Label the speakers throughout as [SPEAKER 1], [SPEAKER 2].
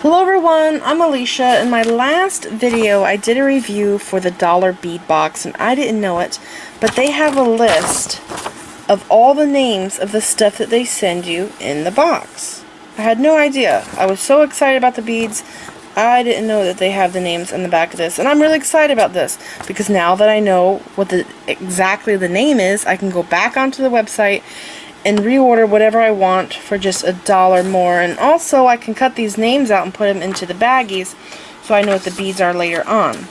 [SPEAKER 1] Hello everyone, I'm Alicia. In my last video I did a review for the dollar bead box and I didn't know it, but they have a list of all the names of the stuff that they send you in the box. I had no idea. I was so excited about the beads. I didn't know that they have the names on the back of this, and I'm really excited about this because now that I know what exactly the name is, I can go back onto the website and reorder whatever I want for just $1 more. And also I can cut these names out and put them into the baggies so I know what the beads are later on.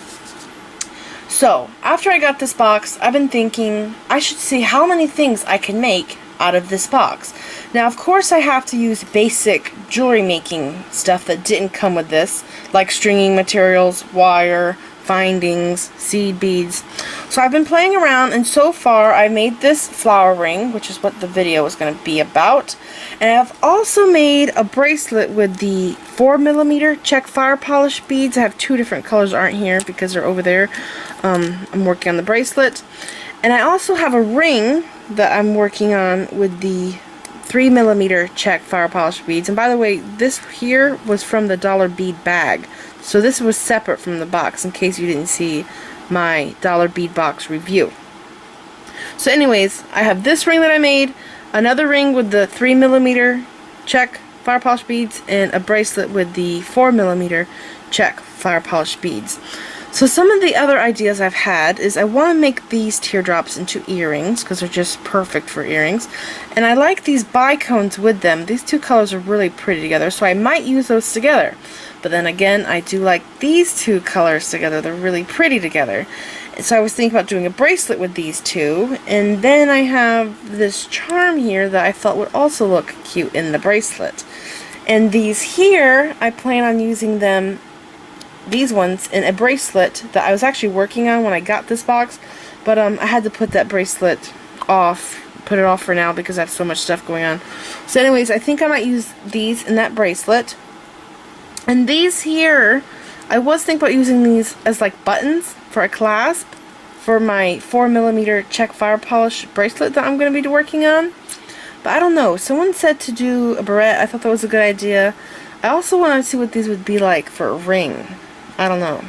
[SPEAKER 1] So after I got this box, I've been thinking I should see how many things I can make out of this box. Now of course I have to use basic jewelry making stuff that didn't come with this, like stringing materials, wire, findings, seed beads. So I've been playing around, and so far I've made this flower ring, which is what the video is going to be about, and I've also made a bracelet with the 4mm Czech fire polish beads. I have two different colors aren't here because they're over there. I'm working on the bracelet, and I also have a ring that I'm working on with the 3mm Czech fire polish beads. And by the way, this here was from the dollar bead bag, so this was separate from the box in case you didn't see my dollar bead box review. So anyways, I have this ring that I made, another ring with the 3mm Czech fire polish beads, and a bracelet with the 4mm Czech fire polish beads. So some of the other ideas I've had is I want to make these teardrops into earrings because they're just perfect for earrings, and I like these bicones with them. These two colors are really pretty together, so I might use those together. But then again, I do like these two colors together. They're really pretty together. So I was thinking about doing a bracelet with these two, and then I have this charm here that I felt would also look cute in the bracelet. And these here, I plan on using them, these ones, in a bracelet that I was actually working on when I got this box, but I had to put that bracelet off, put it off for now because I have so much stuff going on. So anyways, I think I might use these in that bracelet. And these here, I was thinking about using these as like buttons for a clasp for my 4mm Czech fire polish bracelet that I'm going to be working on. But I don't know, someone said to do a barrette. I thought that was a good idea. I also want to see what these would be like for a ring. I don't know.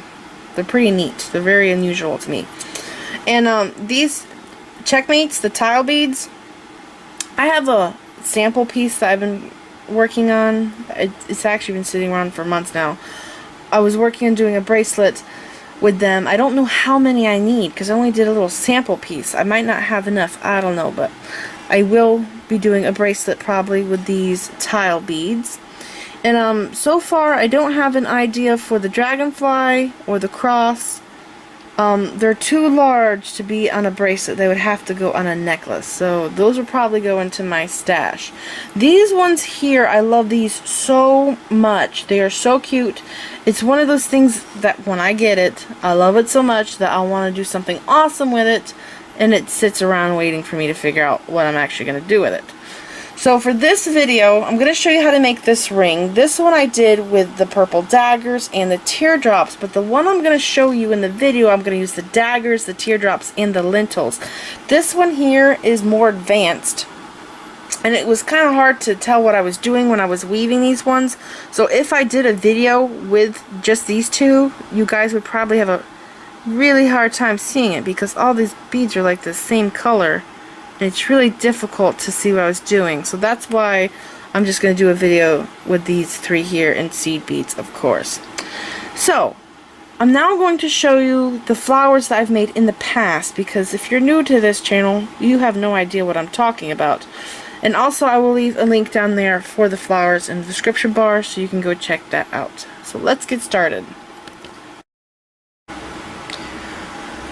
[SPEAKER 1] They're pretty neat. They're very unusual to me. And these checkmates, the tile beads, I have a sample piece that I've been working on. It's actually been sitting around for months now. I was working on doing a bracelet with them. I don't know how many I need because I only did a little sample piece. I might not have enough. I don't know, but I will be doing a bracelet probably with these tile beads. And so far I don't have an idea for the dragonfly or the cross. They're too large to be on a bracelet. They would have to go on a necklace. So those will probably go into my stash. These ones here, I love these so much. They are so cute. It's one of those things that when I get it, I love it so much that I want to do something awesome with it. And it sits around waiting for me to figure out what I'm actually going to do with it. So for this video, I'm going to show you how to make this ring. This one I did with the purple daggers and the teardrops, but the one I'm going to show you in the video, I'm going to use the daggers, the teardrops, and the lentils. This one here is more advanced, and it was kind of hard to tell what I was doing when I was weaving these ones. So if I did a video with just these two, you guys would probably have a really hard time seeing it because all these beads are like the same color. And it's really difficult to see what I was doing. So that's why I'm just going to do a video with these three here and seed beads, of course. So I'm now going to show you the flowers that I've made in the past, because if you're new to this channel, you have no idea what I'm talking about. And also I will leave a link down there for the flowers in the description bar so you can go check that out. So let's get started.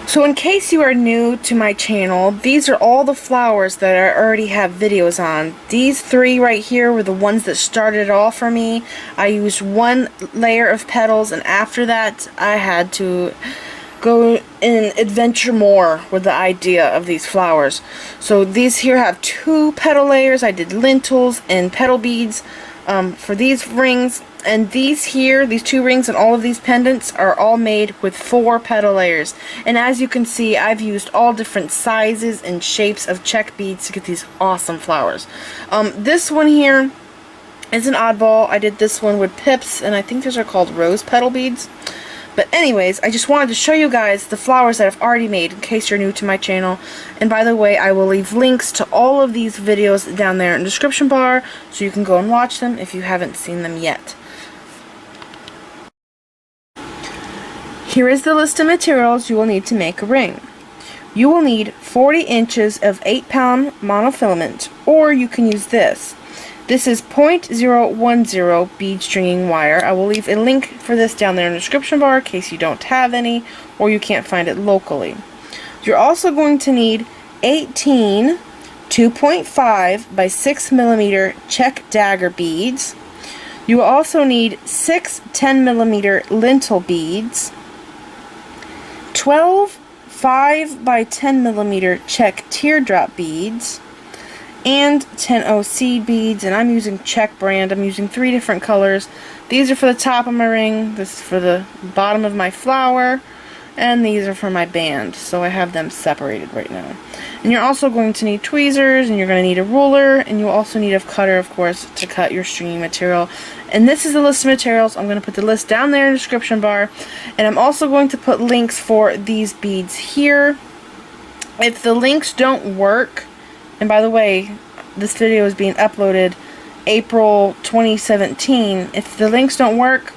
[SPEAKER 1] So in case you are new to my channel, these are all the flowers that I already have videos on. These three right here were the ones that started it all for me. I used one layer of petals, and after that I had to go and adventure more with the idea of these flowers. So these here have 2 petal layers. I did lentils and petal beads for these rings. And these here, these 2 rings and all of these pendants are all made with 4 petal layers. And as you can see, I've used all different sizes and shapes of Czech beads to get these awesome flowers. This one here It's an oddball. I did this one with pips, and I think those are called rose petal beads. But anyways, I just wanted to show you guys the flowers that I've already made in case you're new to my channel. And by the way, I will leave links to all of these videos down there in the description bar so you can go and watch them if you haven't seen them yet. Here is the list of materials you will need to make a ring. You will need 40 inches of 8-pound monofilament, or you can use this. This is .010 bead stringing wire. I will leave a link for this down there in the description bar in case you don't have any or you can't find it locally. You're also going to need 18 2.5 by 6 millimeter Czech dagger beads. You will also need 6 10 millimeter lentil beads, 12 5 by 10 millimeter Czech teardrop beads, and 10 seed beads, and I'm using Czech brand. I'm using 3 different colors. These are for the top of my ring, this is for the bottom of my flower, and these are for my band, so I have them separated right now. And you're also going to need tweezers, and you're going to need a ruler, and you'll also need a cutter, of course, to cut your stringing material. And this is the list of materials. I'm going to put the list down there in the description bar, and I'm also going to put links for these beads here. If the links don't work, and by the way, this video is being uploaded April 2017. If the links don't work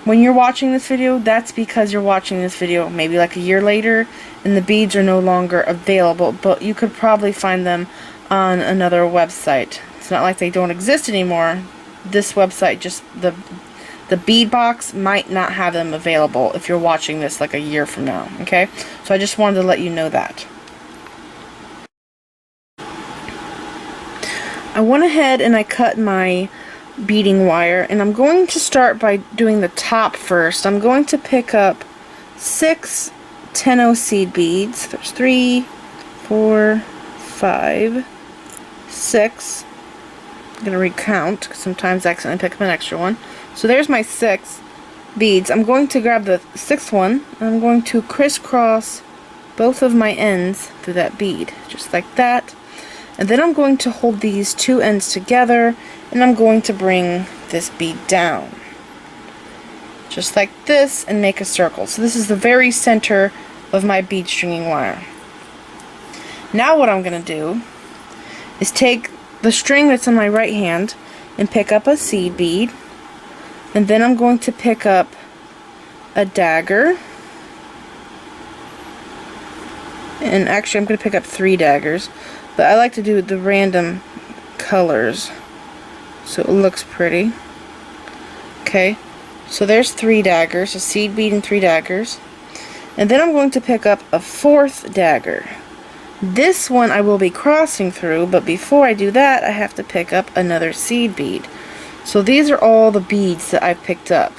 [SPEAKER 1] when you're watching this video, that's because you're watching this video maybe like a year later and the beads are no longer available, but you could probably find them on another website. It's not like they don't exist anymore. This website, just the bead box, might not have them available if you're watching this like a year from now, okay? So I just wanted to let you know that. I went ahead and I cut my beading wire, and I'm going to start by doing the top first. I'm going to pick up 6 10 seed beads. There's 3, 4, 5, 6. I'm going to recount because sometimes I accidentally pick up an extra one. So there's my 6 beads. I'm going to grab the 6th one, and I'm going to crisscross both of my ends through that bead, just like that. And then I'm going to hold these 2 ends together, and I'm going to bring this bead down. Just like this, and make a circle. So this is the very center of my bead stringing wire. Now what I'm going to do is take the string that's in my right hand and pick up a seed bead, and then I'm going to pick up a dagger, and actually I'm going to pick up 3 daggers. But I like to do the random colors so it looks pretty. Okay, so there's 3 daggers, a seed bead and 3 daggers. And then I'm going to pick up a 4th dagger. This one I will be crossing through, but before I do that I have to pick up another seed bead. So these are all the beads that I've picked up.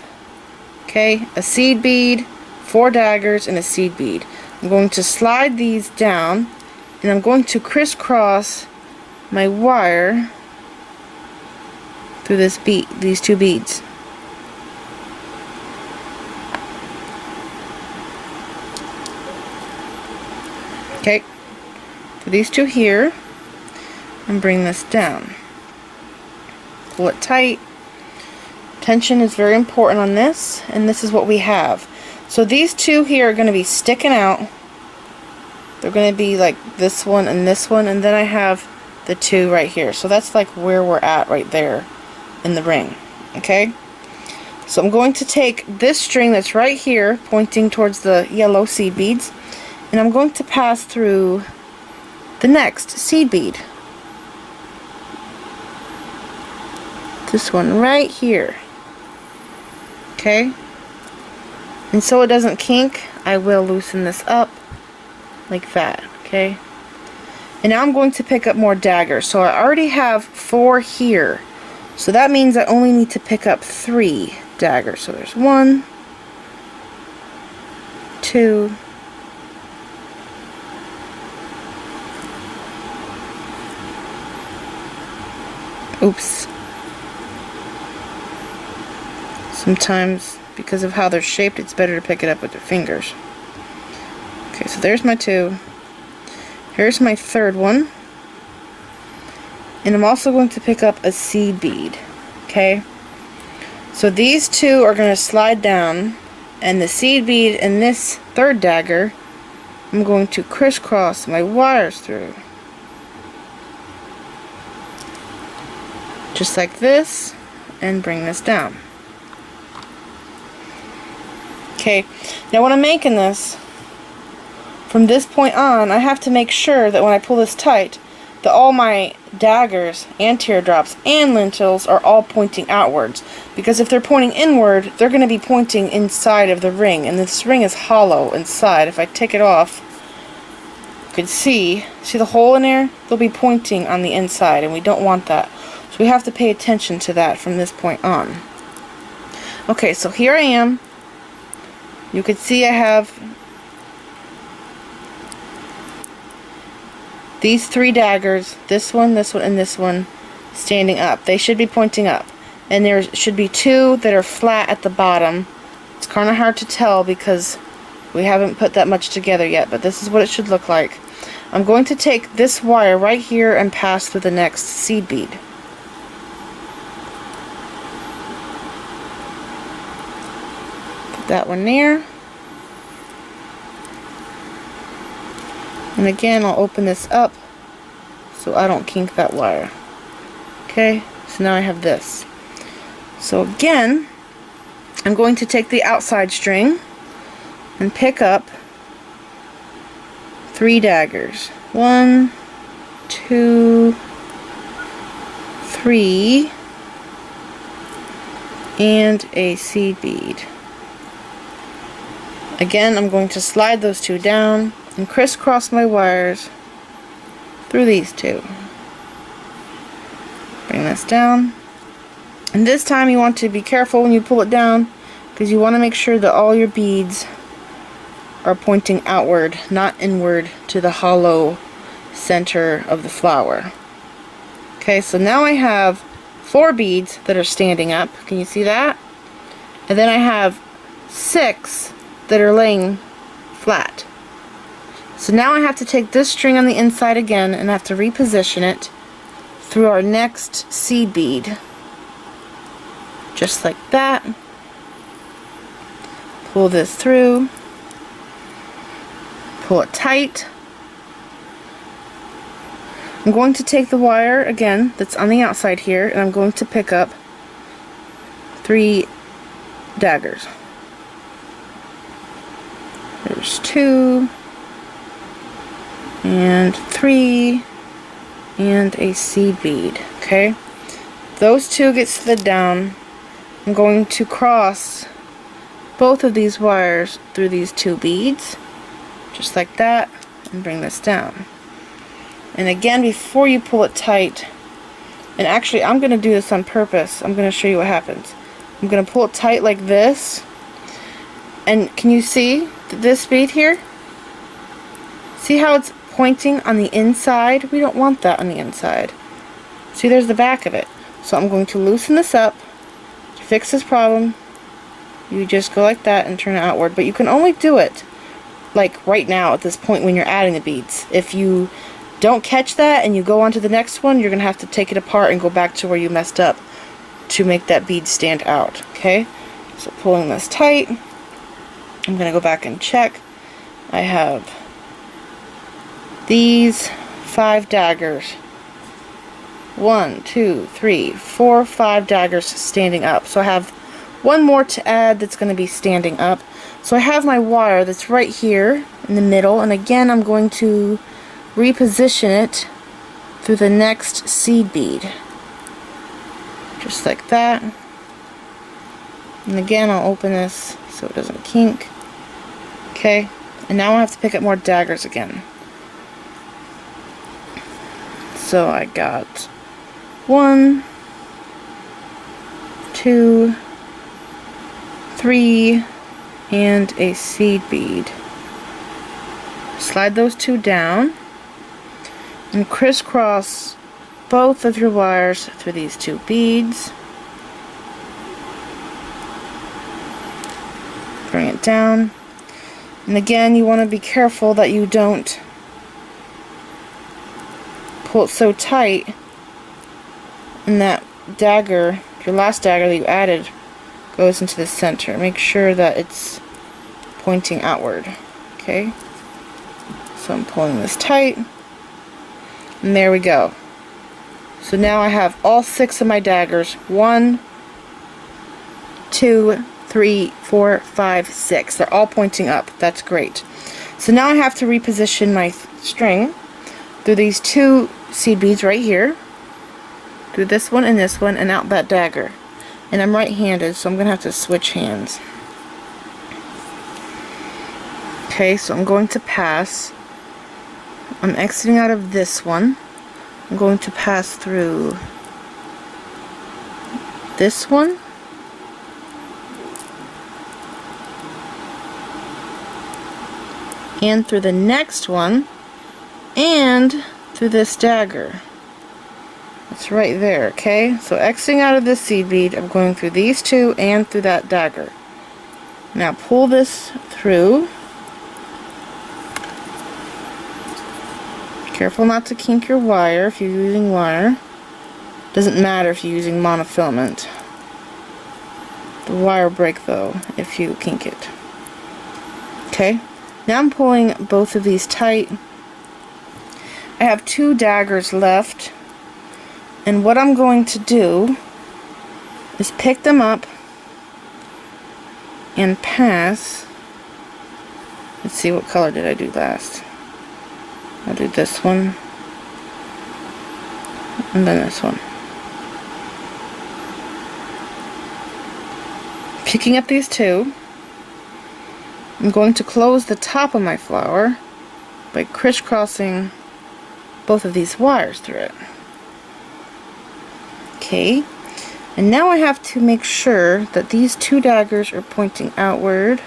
[SPEAKER 1] Okay, a seed bead, 4 daggers, and a seed bead. I'm going to slide these down, and I'm going to crisscross my wire through this bead, these 2 beads. Okay, for these 2 here, and bring this down. Pull it tight. Tension is very important on this, and this is what we have. So these 2 here are going to be sticking out. They're going to be like this one, and then I have the 2 right here. So that's like where we're at right there in the ring. Okay? So I'm going to take this string that's right here, pointing towards the yellow seed beads, and I'm going to pass through the next seed bead. This one right here. Okay? And so it doesn't kink, I will loosen this up like that, okay? And now I'm going to pick up more daggers. So I already have 4 here. So that means I only need to pick up 3 daggers. So there's 1, 2, oops. Sometimes, because of how they're shaped, it's better to pick it up with your fingers. Okay, so there's my 2. Here's my 3rd one. And I'm also going to pick up a seed bead. Okay, so these two are going to slide down, and the seed bead and this third dagger, I'm going to crisscross my wires through. Just like this, and bring this down. Okay, now when I'm making this, from this point on, I have to make sure that when I pull this tight, that all my daggers and teardrops and lentils are all pointing outwards. Because if they're pointing inward, they're going to be pointing inside of the ring, and this ring is hollow inside. If I take it off, you can see the hole in there? They'll be pointing on the inside, and we don't want that. So we have to pay attention to that from this point on. Okay, so here I am. You can see I have these three daggers, this one, and this one, standing up. They should be pointing up. And there should be two that are flat at the bottom. It's kind of hard to tell because we haven't put that much together yet, but this is what it should look like. I'm going to take this wire right here and pass through the next seed bead. Put that one there. And again, I'll open this up so I don't kink that wire. Okay, so now I have this. So again, I'm going to take the outside string and pick up 3 daggers. 1, 2, 3, and a seed bead. Again, I'm going to slide those 2 down and crisscross my wires through these 2. Bring this down. And this time you want to be careful when you pull it down, because you want to make sure that all your beads are pointing outward, not inward to the hollow center of the flower. Okay, so now I have 4 beads that are standing up. Can you see that? And then I have 6 that are laying flat. So now I have to take this string on the inside again and I have to reposition it through our next seed bead. Just like that. Pull this through. Pull it tight. I'm going to take the wire again that's on the outside here and I'm going to pick up 3 daggers. There's 2 and 3 and a seed bead. Okay, those 2 get slid down. I'm going to cross both of these wires through these 2 beads, just like that, and bring this down. And again, before you pull it tight, and actually I'm going to do this on purpose, I'm going to show you what happens. I'm going to pull it tight like this, and can you see this bead here? See how it's pointing on the inside? We don't want that on the inside. See, there's the back of it. So I'm going to loosen this up. To fix this problem, you just go like that and turn it outward. But you can only do it like right now at this point when you're adding the beads. If you don't catch that and you go on to the next one, you're going to have to take it apart and go back to where you messed up to make that bead stand out. Okay? So pulling this tight, I'm going to go back and check. I have these 5 daggers. 1, 2, 3, 4, 5 daggers standing up. So I have one more to add that's going to be standing up. So I have my wire that's right here in the middle, and again I'm going to reposition it through the next seed bead. Just like that. And again I'll open this so it doesn't kink. Okay, and now I have to pick up more daggers again. So I got 1, 2, 3, and a seed bead. Slide those 2 down and crisscross both of your wires through these 2 beads. Bring it down. And again, you want to be careful that you don't pull it so tight and that dagger your last dagger that you added goes into the center. Make sure that it's pointing outward. Okay? So I'm pulling this tight. And there we go. So now I have all 6 of my daggers. 1, 2, 3, 4, 5, 6. They're all pointing up. That's great. So now I have to reposition my string through these 2 seed beads right here. Through this one, and out that dagger. And I'm right-handed, so I'm going to have to switch hands. Okay, so I'm going to pass. I'm exiting out of this one. I'm going to pass through this one. And through the next one. And through this dagger. It's right there, okay? So exiting out of this seed bead, I'm going through these 2 and through that dagger. Now pull this through. Careful not to kink your wire if you're using wire. Doesn't matter if you're using monofilament. The wire will break though if you kink it. Okay, now I'm pulling both of these tight. I have 2 daggers left, and what I'm going to do is pick them up and pass. Let's see, what color did I do last? I'll do this one, and then this one. Picking up these 2, I'm going to close the top of my flower by crisscrossing both of these wires through it. Okay, and now I have to make sure that these 2 daggers are pointing outward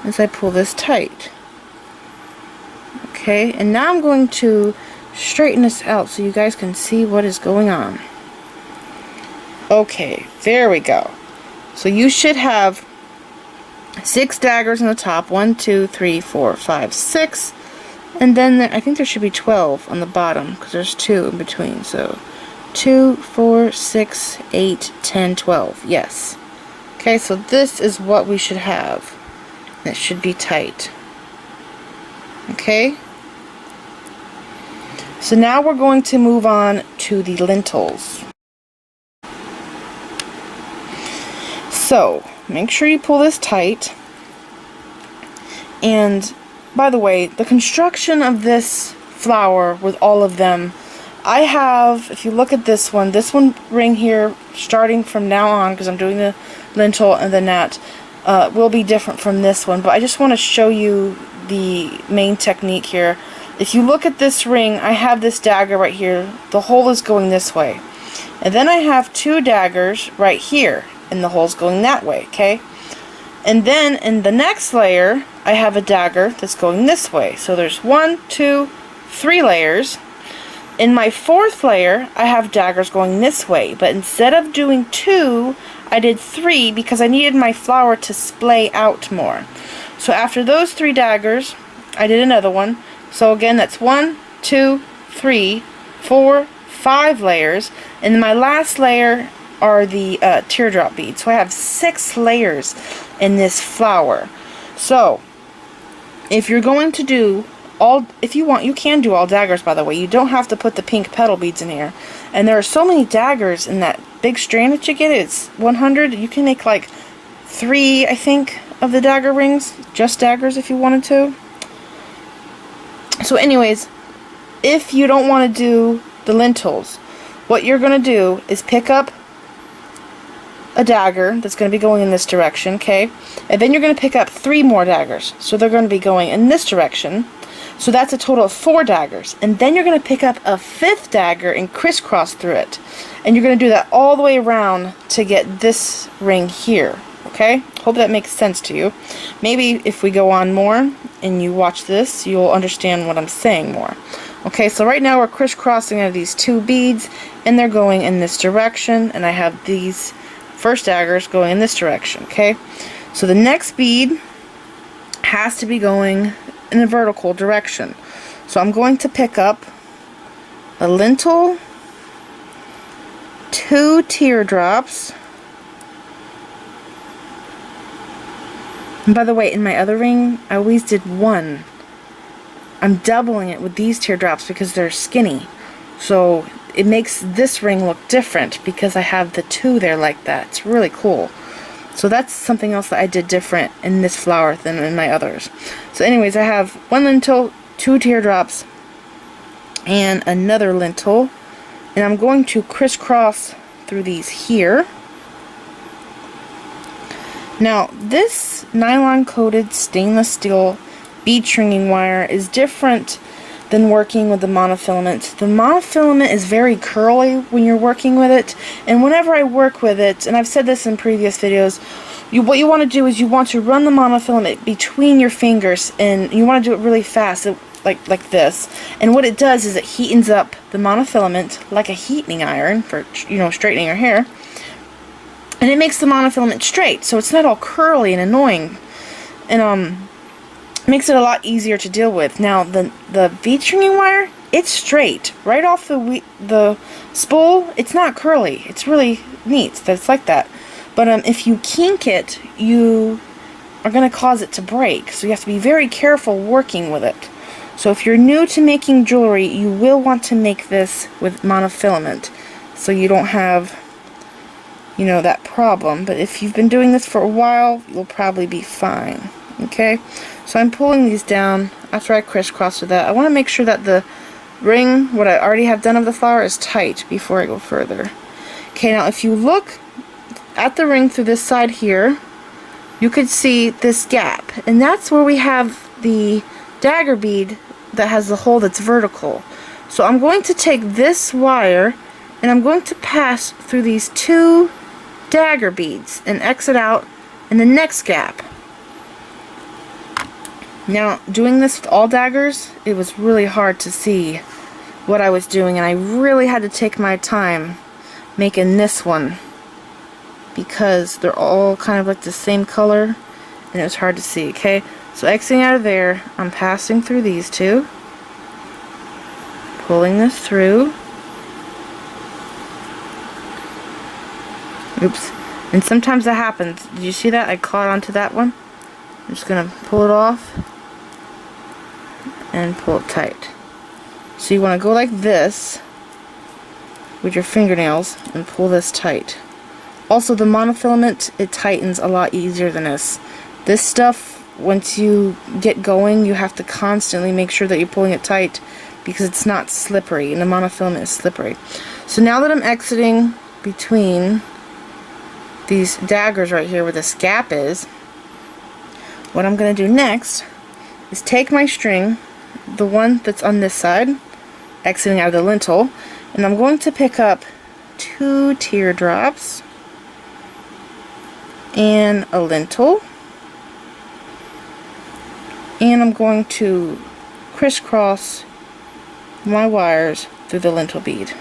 [SPEAKER 1] as I pull this tight. Okay, and now I'm going to straighten this out so you guys can see what is going on. Okay, there we go. So you should have 6 daggers on the top. 1, 2, 3, 4, 5, 6. And then I think there should be 12 on the bottom because there's 2 in between. So 2, 4, 6, 8, 10, 12. Yes. Okay, so this is what we should have. It should be tight. Okay? So now we're going to move on to the lentils. So, make sure you pull this tight. And, by the way, the construction of this flower with all of them, I have, if you look at this one ring here, starting from now on, because I'm doing the lentil and the gnat, will be different from this one. But I just want to show you the main technique here. If you look at this ring, I have this dagger right here. The hole is going this way. And then I have 2 daggers right here, and the hole's going that way, okay? And then in the next layer, I have a dagger that's going this way. So there's 1, 2, 3 layers. In my 4th layer, I have daggers going this way. But instead of doing 2, I did 3 because I needed my flower to splay out more. So after those 3 daggers, I did another one. So again, that's 1, 2, 3, 4, 5 layers. And then my last layer are the teardrop beads. So I have 6 layers in this flower. So if you're going to do all, if you want, you can do all daggers, by the way. You don't have to put the pink petal beads in here. And there are so many daggers in that big strand that you get. It's 100. You can make like 3, I think, of the dagger rings. Just daggers if you wanted to. So anyways, if you don't want to do the lentils, what you're going to do is pick up a dagger that's going to be going in this direction, okay? And then you're going to pick up 3 more daggers. So they're going to be going in this direction. So that's a total of 4 daggers. And then you're going to pick up a 5th dagger and crisscross through it. And you're going to do that all the way around to get this ring here, okay? Hope that makes sense to you. Maybe if we go on more and you watch this, you'll understand what I'm saying more. Okay, so right now we're crisscrossing of these 2 beads, and they're going in this direction, and I have these first daggers going in this direction, okay? So the next bead has to be going in a vertical direction. So I'm going to pick up a lentil 2 teardrops. And by the way, in my other ring, I always did 1. I'm doubling it with these teardrops because they're skinny. So it makes this ring look different because I have the 2 there like that. It's really cool. So that's something else that I did different in this flower than in my others. So anyways, I have 1 lentil, 2 teardrops, and another lentil. And I'm going to crisscross through these here. Now, this nylon coated stainless steel bead stringing wire is different than working with the monofilament. The monofilament is very curly when you're working with it, and whenever I work with it, and I've said this in previous videos, what you want to do is you want to run the monofilament between your fingers, and you want to do it really fast, like this. And what it does is it heatens up the monofilament like a heating iron for, you know, straightening your hair, and it makes the monofilament straight, so it's not all curly and annoying, and makes it a lot easier to deal with. Now the bead stringing wire, it's straight right off the spool. It's not curly. It's really neat. That's like that. But if you kink it, you are going to cause it to break. So you have to be very careful working with it. So if you're new to making jewelry, you will want to make this with monofilament, so you don't have, you know, that problem. But if you've been doing this for a while, you'll probably be fine. Okay, so I'm pulling these down after I crisscross with that. I want to make sure that the ring, what I already have done of the flower, is tight before I go further. Okay, now if you look at the ring through this side here, you could see this gap, and that's where we have the dagger bead that has the hole that's vertical. So I'm going to take this wire and I'm going to pass through these 2 dagger beads and exit out in the next gap. Now, doing this with all daggers, it was really hard to see what I was doing, and I really had to take my time making this one because they're all kind of like the same color, and it was hard to see. Okay, so exiting out of there, I'm passing through these 2, pulling this through. Oops. And sometimes that happens. Did you see that? I caught onto that one. I'm just going to pull it off and pull it tight. So you want to go like this with your fingernails and pull this tight. Also, the monofilament, it tightens a lot easier than this. This stuff, once you get going, you have to constantly make sure that you're pulling it tight because it's not slippery, and the monofilament is slippery. So now that I'm exiting between these daggers right here where this gap is, what I'm going to do next is take my string, the one that's on this side, exiting out of the lentil, and I'm going to pick up 2 teardrops and a lentil, and I'm going to crisscross my wires through the lentil bead.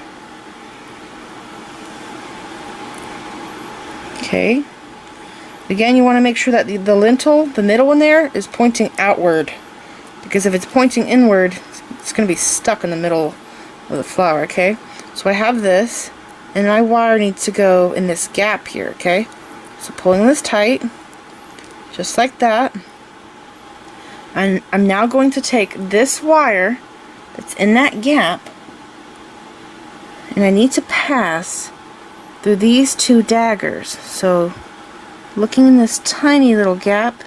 [SPEAKER 1] Okay. Again, you want to make sure that the lentil, the middle one there, is pointing outward, because if it's pointing inward, it's going to be stuck in the middle of the flower. Okay, so I have this, and my wire needs to go in this gap here. Okay, so pulling this tight, just like that, and I'm now going to take this wire that's in that gap, and I need to pass through these 2 daggers. So looking in this tiny little gap,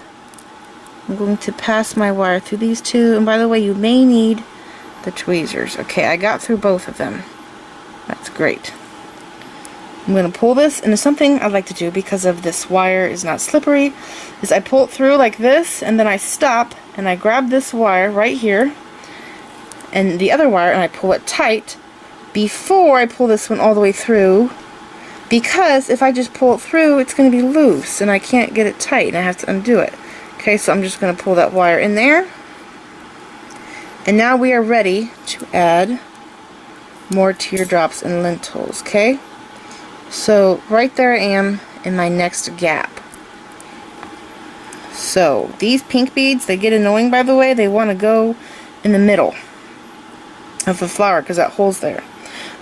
[SPEAKER 1] I'm going to pass my wire through these 2, and by the way, you may need the tweezers. Okay, I got through both of them. That's great. I'm going to pull this, and it's something I like to do because of this wire is not slippery, is I pull it through like this, and then I stop, and I grab this wire right here, and the other wire, and I pull it tight before I pull this one all the way through, because if I just pull it through, it's going to be loose, and I can't get it tight, and I have to undo it. Okay, so I'm just going to pull that wire in there, and now we are ready to add more teardrops and lentils. Okay, so right there I am in my next gap. So these pink beads, they get annoying, by the way. They want to go in the middle of the flower because that hole's there.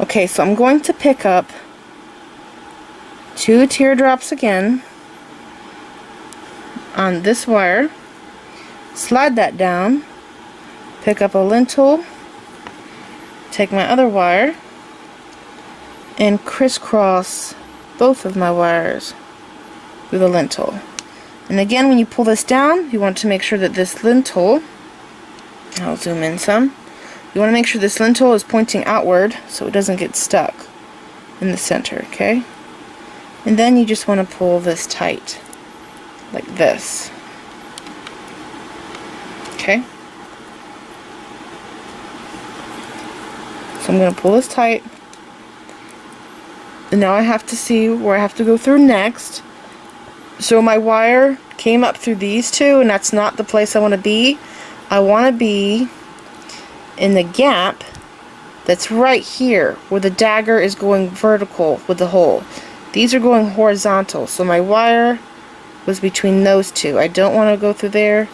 [SPEAKER 1] Okay, so I'm going to pick up 2 teardrops again on this wire, slide that down, pick up a lentil, take my other wire, and crisscross both of my wires with a lentil. And again, when you pull this down, you want to make sure that this lentil, I'll zoom in some, you want to make sure this lentil is pointing outward so it doesn't get stuck in the center, okay? And then you just want to pull this tight, like this. Okay? So I'm going to pull this tight. And now I have to see where I have to go through next. So my wire came up through these two, and that's not the place I want to be. I want to be in the gap that's right here, where the dagger is going vertical with the hole. These are going horizontal, so my wire was between those two. I don't want to go through there.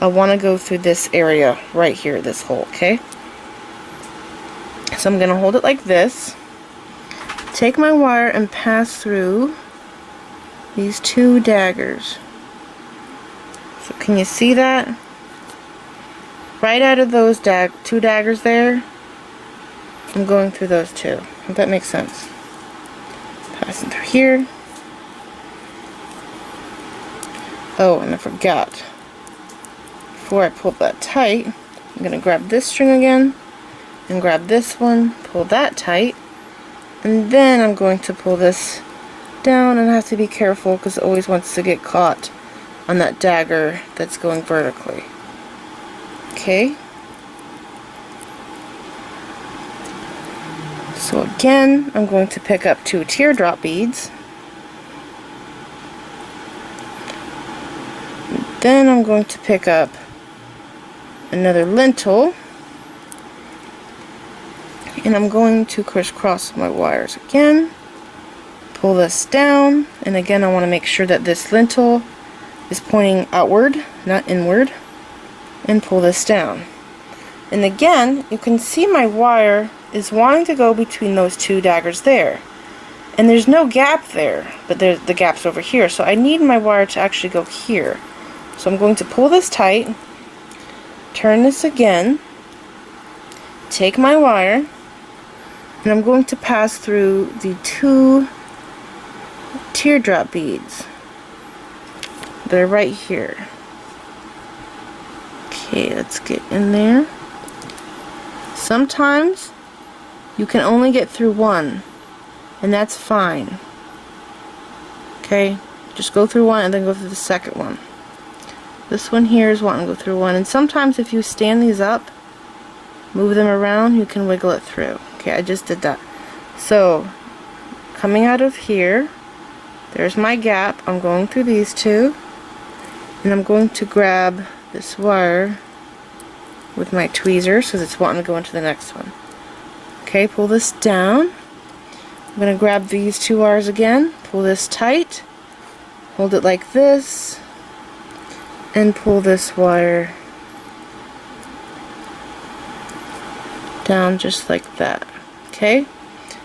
[SPEAKER 1] I want to go through this area right here, this hole, okay? So I'm going to hold it like this. Take my wire and pass through these 2 daggers. So can you see that? Right out of those 2 daggers there, I'm going through those 2. If that makes sense. Passing through here. Oh, and I forgot. Before I pull that tight, I'm going to grab this string again and grab this one, pull that tight, and then I'm going to pull this down, and I have to be careful because it always wants to get caught on that dagger that's going vertically. Okay. So again, I'm going to pick up 2 teardrop beads. Then I'm going to pick up another lentil, and I'm going to crisscross my wires again, pull this down, and again I want to make sure that this lentil is pointing outward, not inward, and pull this down. And again, you can see my wire is wanting to go between those 2 daggers there, and there's no gap there, but the gap's over here, so I need my wire to actually go here. So I'm going to pull this tight, turn this again, take my wire, and I'm going to pass through the 2 teardrop beads. They're right here. Okay, let's get in there. Sometimes you can only get through one, and that's fine. Okay, just go through one and then go through the second one. This one here is wanting to go through one, and sometimes if you stand these up, move them around, you can wiggle it through. Okay, I just did that. So, coming out of here, there's my gap. I'm going through these 2, and I'm going to grab this wire with my tweezers because it's wanting to go into the next one. Okay, pull this down. I'm going to grab these 2 wires again, pull this tight, hold it like this, and pull this wire down just like that. Okay,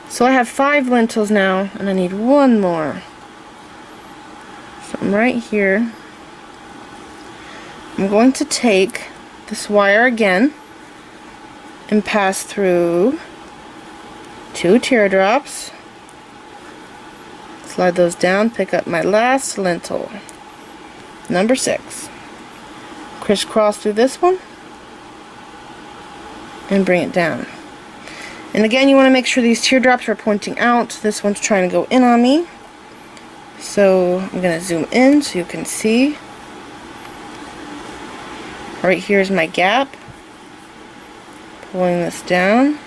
[SPEAKER 1] so I have 5 lentils now, and I need 1 more. So I'm right here. I'm going to take this wire again and pass through 2 teardrops, slide those down, pick up my last lentil, number 6, crisscross through this one and bring it down. And again, you want to make sure these teardrops are pointing out. This one's trying to go in on me, so I'm going to zoom in so you can see. Right here is my gap. Pulling this down.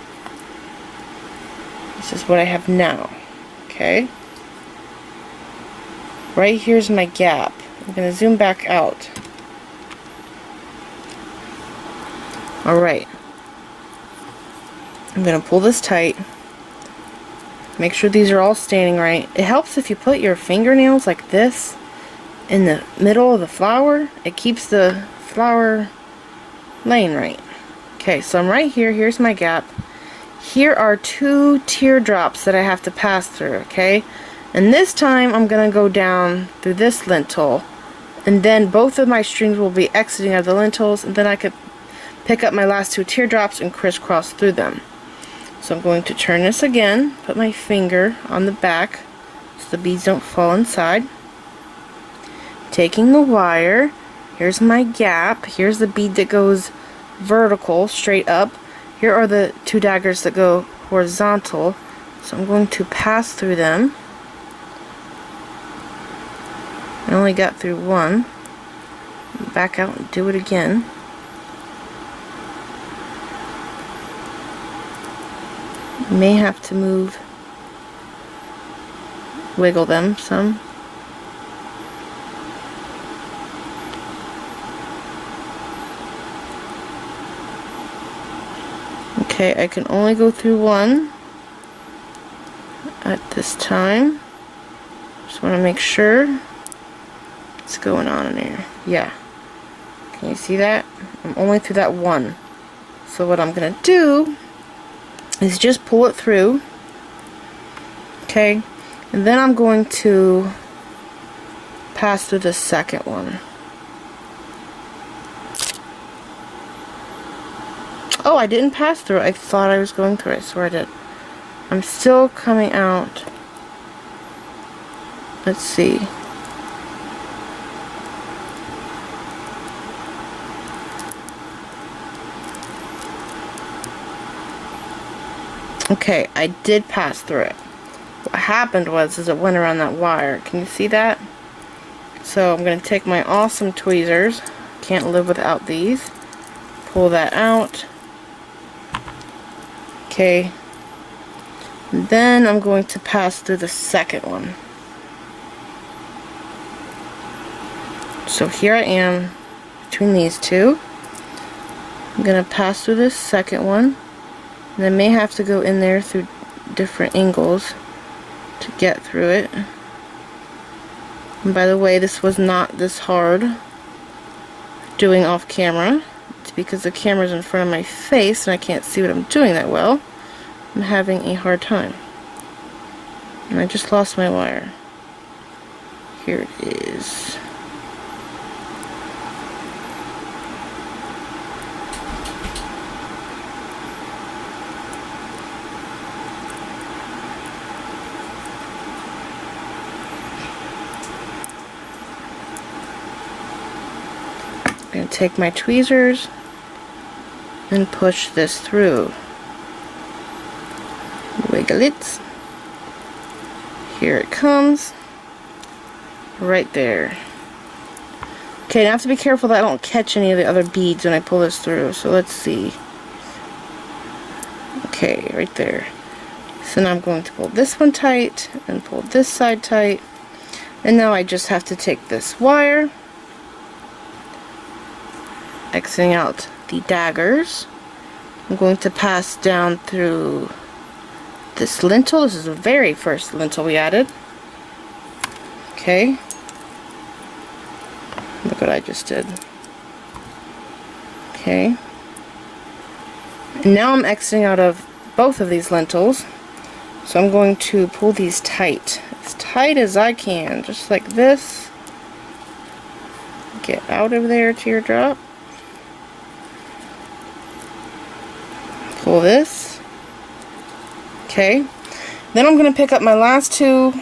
[SPEAKER 1] This is what I have now. Okay. Right here's my gap. I'm going to zoom back out. Alright. I'm going to pull this tight. Make sure these are all standing right. It helps if you put your fingernails like this in the middle of the flower. It keeps the flower laying right. Okay, so I'm right here. Here's my gap. Here are 2 teardrops that I have to pass through, okay? And this time I'm going to go down through this lentil, and then both of my strings will be exiting out of the lentils, and then I could pick up my last 2 teardrops and crisscross through them. So I'm going to turn this again, put my finger on the back so the beads don't fall inside. Taking the wire, here's my gap, here's the bead that goes vertical, straight up. Here are the 2 daggers that go horizontal, so I'm going to pass through them. I only got through one. Back out and do it again. You may have to wiggle them some. Okay, I can only go through one at this time. Just want to make sure what's going on in here. Yeah. Can you see that? I'm only through that one. So what I'm going to do is just pull it through. Okay. And then I'm going to pass through the second one. Oh, I didn't pass through. I thought I was going through it. I swear I did. I'm still coming out. Let's see. Okay, I did pass through it. What happened was it went around that wire. Can you see that? So I'm going to take my awesome tweezers. Can't live without these. Pull that out. Okay. And then I'm going to pass through the second one. So here I am between these two. I'm going to pass through this second one. And I may have to go in there through different angles to get through it. And by the way, this was not this hard doing off camera. It's because the camera's in front of my face and I can't see what I'm doing that well. I'm having a hard time. And I just lost my wire. Here it is. I'm going to take my tweezers and push this through. Wiggle it. Here it comes. Right there. Okay, now I have to be careful that I don't catch any of the other beads when I pull this through. So let's see. Okay, right there. So now I'm going to pull this one tight and pull this side tight. And now I just have to take this wire, exiting out the daggers. I'm going to pass down through this lentil. This is the very first lentil we added. Okay. Look what I just did. Okay. And now I'm exiting out of both of these lentils. So I'm going to pull these tight as I can, just like this. Get out of there, teardrop. Pull this. Okay. Then I'm going to pick up my last 2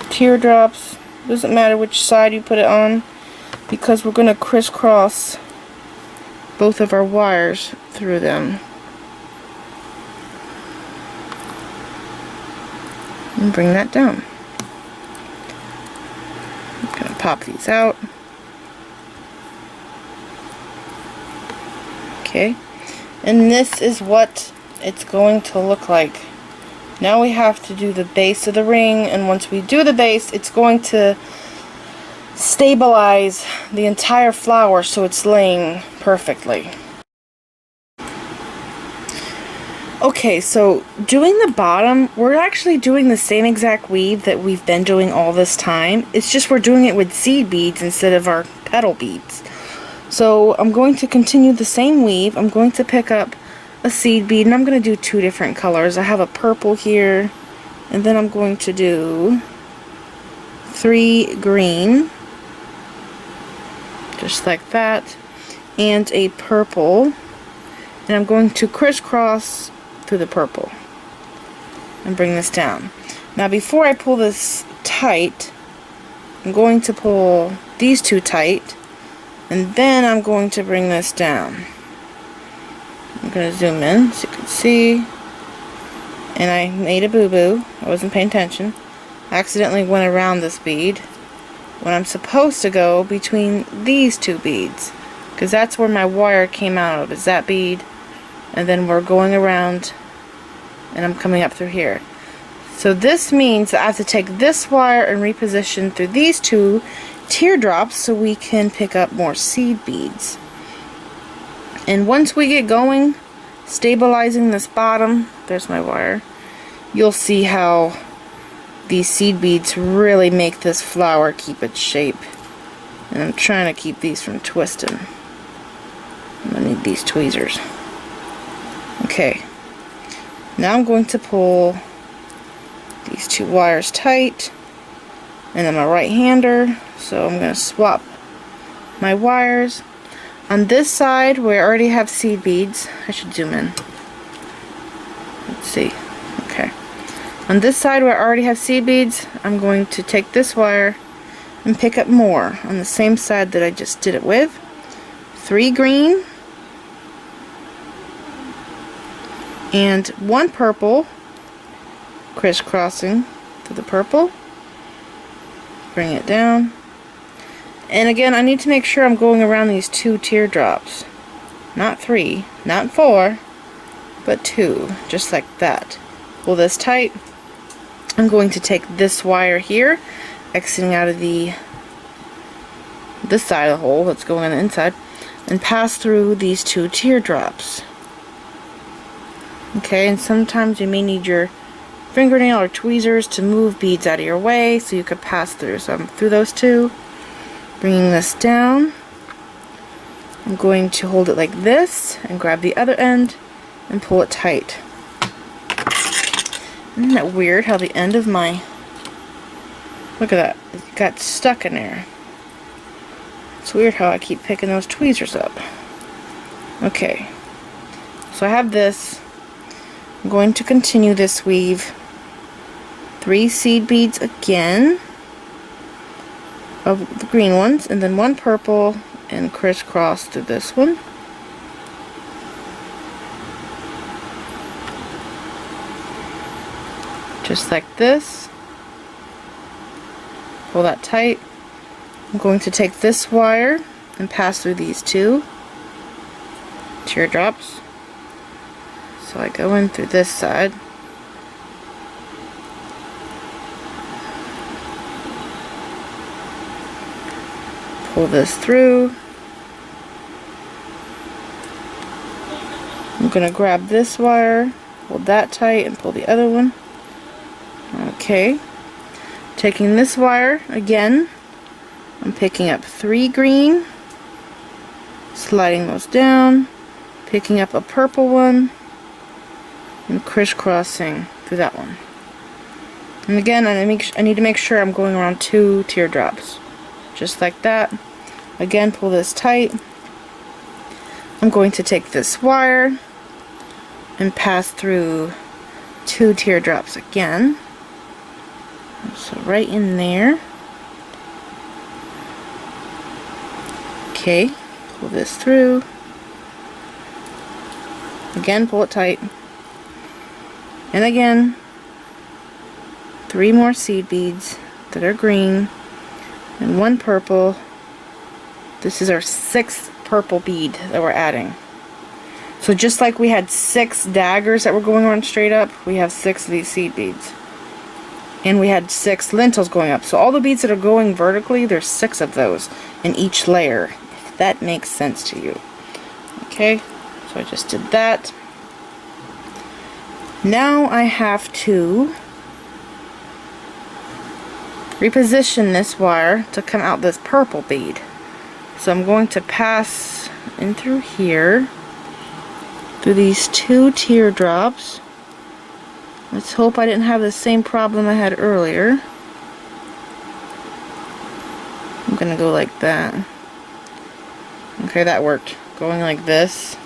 [SPEAKER 1] teardrops. Doesn't matter which side you put it on, because we're going to crisscross both of our wires through them. And bring that down. I'm going to pop these out. Okay, and this is what it's going to look like. Now we have to do the base of the ring, and once we do the base, it's going to stabilize the entire flower so it's laying perfectly. Okay, so doing the bottom, we're actually doing the same exact weave that we've been doing all this time. It's just we're doing it with seed beads instead of our petal beads. So I'm going to continue the same weave. I'm going to pick up a seed bead, and I'm going to do 2 different colors. I have a purple here And then I'm going to do 3 green, just like that, and a purple, and I'm going to crisscross through the purple and bring this down. Now before I pull this tight, I'm going to pull these 2 tight, and then I'm going to bring this down. I'm going to zoom in so you can see. And I made a boo-boo. I wasn't paying attention. I accidentally went around this bead when I'm supposed to go between these 2 beads, because that's where my wire came out of, is that bead, and then we're going around and I'm coming up through here. So this means that I have to take this wire and reposition through these 2 teardrops so we can pick up more seed beads. And once we get going, stabilizing this bottom, there's my wire, you'll see how these seed beads really make this flower keep its shape. And I'm trying to keep these from twisting. I'm going to need these tweezers. Okay, now I'm going to pull these 2 wires tight, and I'm a right-hander, so I'm going to swap my wires. On this side where I already have seed beads, I should zoom in. Let's see. Okay. On this side where I already have seed beads, I'm going to take this wire and pick up more on the same side that I just did it with. 3 green and 1 purple, crisscrossing through the purple. Bring it down. And again, I need to make sure I'm going around these 2 teardrops. Not 3, not 4, but 2, just like that. Pull this tight. I'm going to take this wire here, exiting out of this side of the hole that's going on the inside, and pass through these 2 teardrops. Okay, and sometimes you may need your fingernail or tweezers to move beads out of your way so you could pass through. So I'm through those 2. Bringing this down, I'm going to hold it like this and grab the other end and pull it tight. Isn't that weird how the end of my, look at that, it got stuck in there. It's weird how I keep picking those tweezers up. Okay, so I have this. I'm going to continue this weave. 3 seed beads again of the green ones, and then 1 purple, and crisscross through this one. Just like this. Pull that tight. I'm going to take this wire and pass through these 2 teardrops. So I go in through this side. Pull this through. I'm going to grab this wire, hold that tight, and pull the other one. Okay. Taking this wire again, I'm picking up 3 green, sliding those down, picking up a purple one, and crisscrossing through that one. And again, I need to make sure I'm going around 2 teardrops. Just like that. Again, pull this tight. I'm going to take this wire and pass through 2 teardrops again. So right in there. Okay, pull this through. Again, pull it tight. And again, 3 more seed beads that are green. And 1 purple. This is our 6th purple bead that we're adding. So just like we had 6 daggers that were going on straight up, we have 6 of these seed beads. And we had 6 lentils going up. So all the beads that are going vertically, there's 6 of those in each layer, if that makes sense to you. Okay, so I just did that. Now I have to reposition this wire to come out this purple bead. So I'm going to pass in through here, through these 2 teardrops, Let's hope I didn't have the same problem I had earlier. I'm gonna go like that. Okay, that worked. Going like this,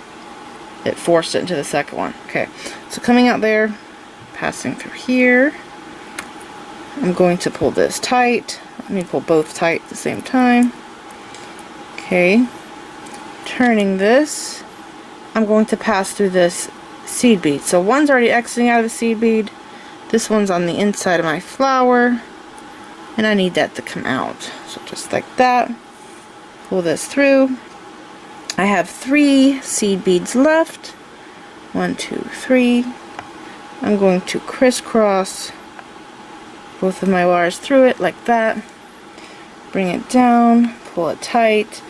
[SPEAKER 1] it forced it into the second one. Okay, so coming out there, passing through here. I'm going to pull this tight. Let me pull both tight at the same time. Okay, turning this. I'm going to pass through this seed bead. So one's already exiting out of the seed bead. This one's on the inside of my flower. And I need that to come out. So just like that. Pull this through. I have 3 seed beads left. 1, 2, 3. I'm going to crisscross both of my wires through it like that. Bring it down, pull it tight,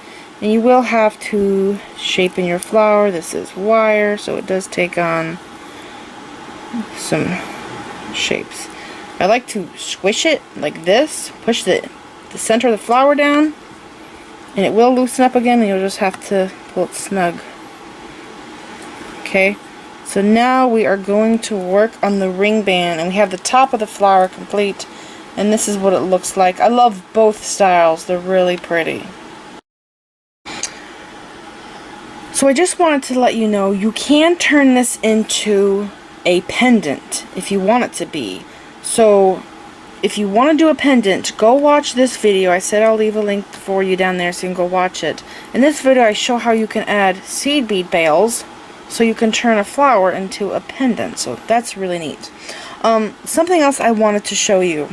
[SPEAKER 1] and you will have to shape in your flower. This is wire, so it does take on some shapes. I like to squish it like this, push the center of the flower down, and it will loosen up again, and you'll just have to pull it snug. Okay, so now we are going to work on the ring band, and we have the top of the flower complete, and this is what it looks like. I love both styles, they're really pretty. So I just wanted to let you know you can turn this into a pendant if you want it to be. So if you want to do a pendant, go watch this video. I said I'll leave a link for you down there so you can go watch it. In this video I show how you can add seed bead bales so you can turn a flower into a pendant. So that's really neat. Something else I wanted to show you.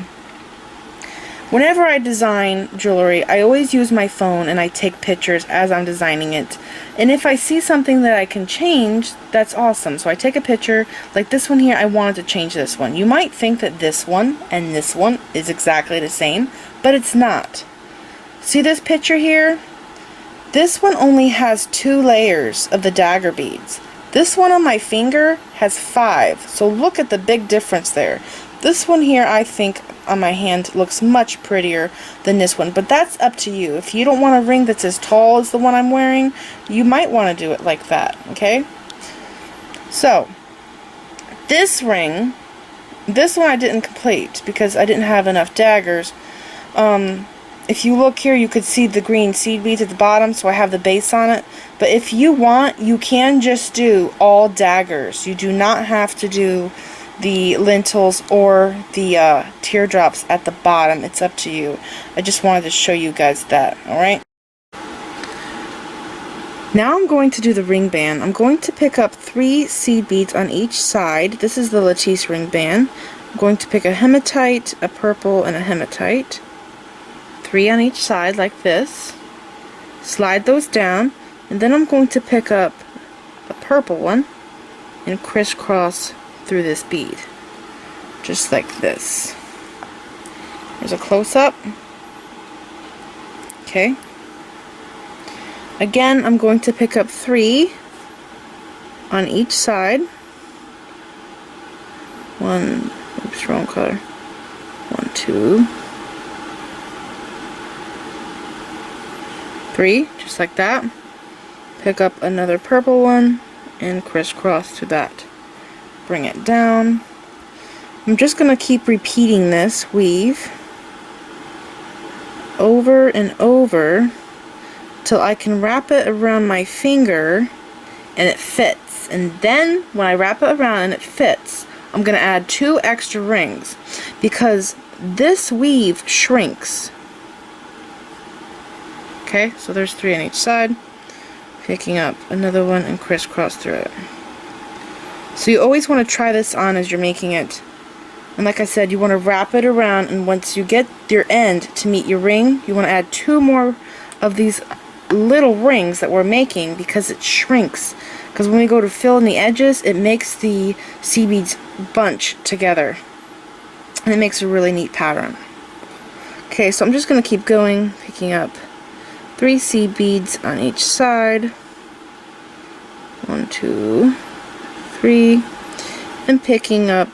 [SPEAKER 1] Whenever I design jewelry, I always use my phone and I take pictures as I'm designing it. And if I see something that I can change, that's awesome. So I take a picture, like this one here, I wanted to change this one. You might think that this one and this one is exactly the same, but it's not. See this picture here? This one only has 2 layers of the dagger beads. This one on my finger has 5, so look at the big difference there. This one here, I think, on my hand looks much prettier than this one, but that's up to you. If you don't want a ring that's as tall as the one I'm wearing, you might want to do it like that, okay? So, this ring, this one I didn't complete because I didn't have enough daggers. If you look here, you could see the green seed beads at the bottom, so I have the base on it. But if you want, you can just do all daggers. You do not have to do the lentils or the teardrops at the bottom. It's up to you. I just wanted to show you guys that, alright? Now I'm going to do the ring band. I'm going to pick up 3 seed beads on each side. This is the lattice ring band. I'm going to pick a hematite, a purple, and a hematite. 3 on each side like this. Slide those down, and then I'm going to pick up a purple one and crisscross through this bead. Just like this. There's a close-up. Okay. Again, I'm going to pick up 3 on each side. 1, oops, wrong color. 1, 2, 3, just like that. Pick up another purple one and crisscross through that. Bring it down. I'm just going to keep repeating this weave over and over till I can wrap it around my finger and it fits. And then when I wrap it around and it fits, I'm going to add 2 extra rings because this weave shrinks. Okay, so there's 3 on each side. Picking up another one and crisscross through it. So you always want to try this on as you're making it. And like I said, you want to wrap it around, and once you get your end to meet your ring, you want to add 2 more of these little rings that we're making because it shrinks. Because when we go to fill in the edges, it makes the seed beads bunch together. And it makes a really neat pattern. Okay, so I'm just going to keep going, picking up 3 seed beads on each side. 1, 2, 3, and picking up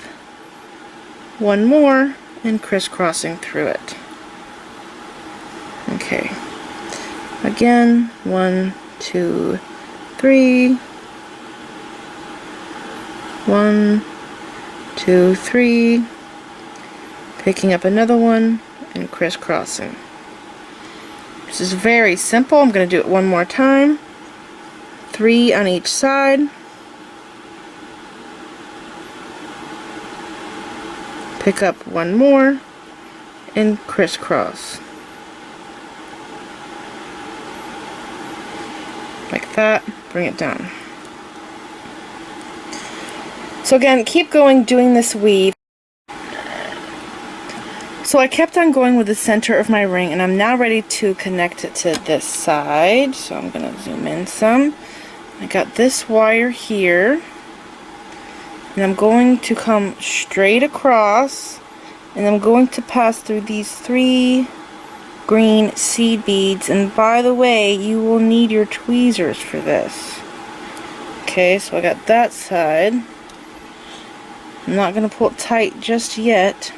[SPEAKER 1] 1 more and crisscrossing through it. Okay. Again, 1, 2, 3. 1, 2, 3, picking up another one and crisscrossing. This is very simple. I'm going to do it one more time. 3 on each side. Pick up one more and crisscross. Like that. Bring it down. So again, keep going doing this weave. So I kept on going with the center of my ring, and I'm now ready to connect it to this side. So I'm going to zoom in some. I got this wire here, and I'm going to come straight across, and I'm going to pass through these 3 green seed beads. And by the way, you will need your tweezers for this. Okay, so I got that side. I'm not going to pull it tight just yet.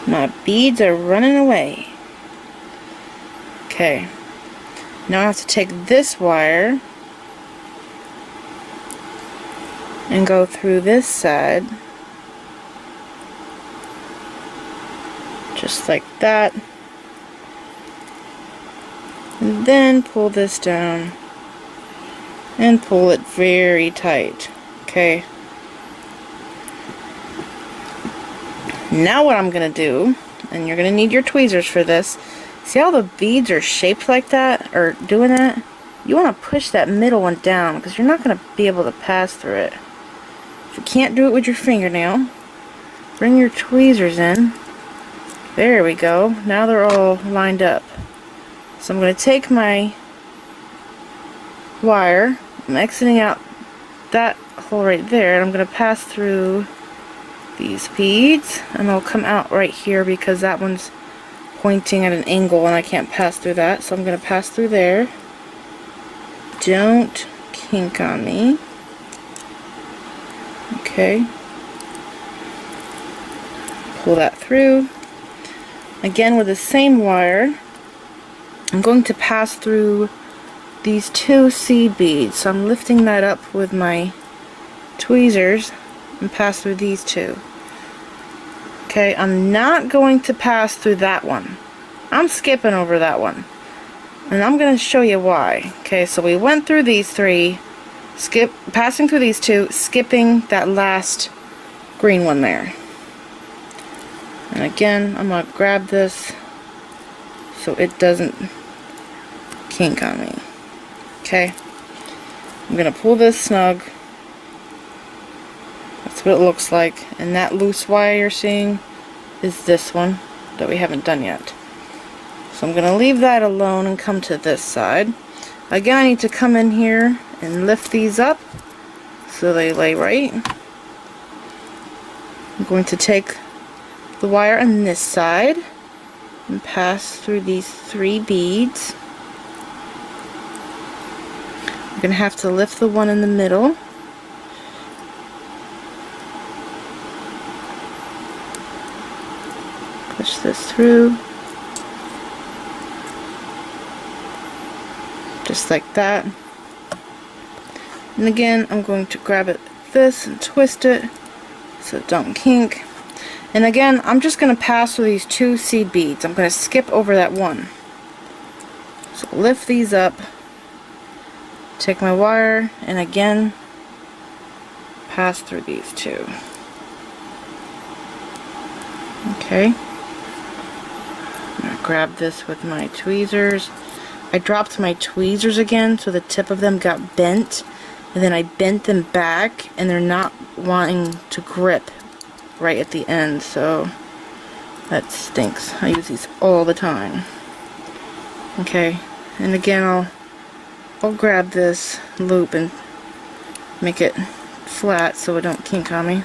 [SPEAKER 1] My beads are running away. Okay. Now I have to take this wire and go through this side. Just like that. And then pull this down and pull it very tight. Okay. Now what I'm going to do, and you're going to need your tweezers for this, see how the beads are shaped like that, or doing that? You want to push that middle one down, because you're not going to be able to pass through it. If you can't do it with your fingernail, bring your tweezers in. There we go. Now they're all lined up. So I'm going to take my wire, I'm exiting out that hole right there, and I'm going to pass through these beads, and they'll come out right here because that one's pointing at an angle and I can't pass through that. So I'm going to pass through there. Don't kink on me. Okay. Pull that through. Again with the same wire, I'm going to pass through these 2 seed beads. So I'm lifting that up with my tweezers and pass through these 2. Okay, I'm not going to pass through that one. I'm skipping over that one. And I'm going to show you why. Okay, so we went through these 3, passing through these 2, skipping that last green one there. And again, I'm going to grab this so it doesn't kink on me. Okay, I'm going to pull this snug. That's what it looks like. And that loose wire you're seeing is this one that we haven't done yet. So I'm going to leave that alone and come to this side. Again, I need to come in here and lift these up so they lay right. I'm going to take the wire on this side and pass through these 3 beads. I'm going to have to lift the one in the middle. Push this through. Just like that. And again, I'm going to grab it like this and twist it so it don't kink. And again, I'm just going to pass through these 2 seed beads. I'm going to skip over that one. So lift these up, take my wire, and again, pass through these 2. Okay. I'm going to grab this with my tweezers. I dropped my tweezers again, so the tip of them got bent, and then I bent them back, and they're not wanting to grip right at the end, so that stinks. I use these all the time. Okay, and again I'll grab this loop and make it flat so it don't kink on me.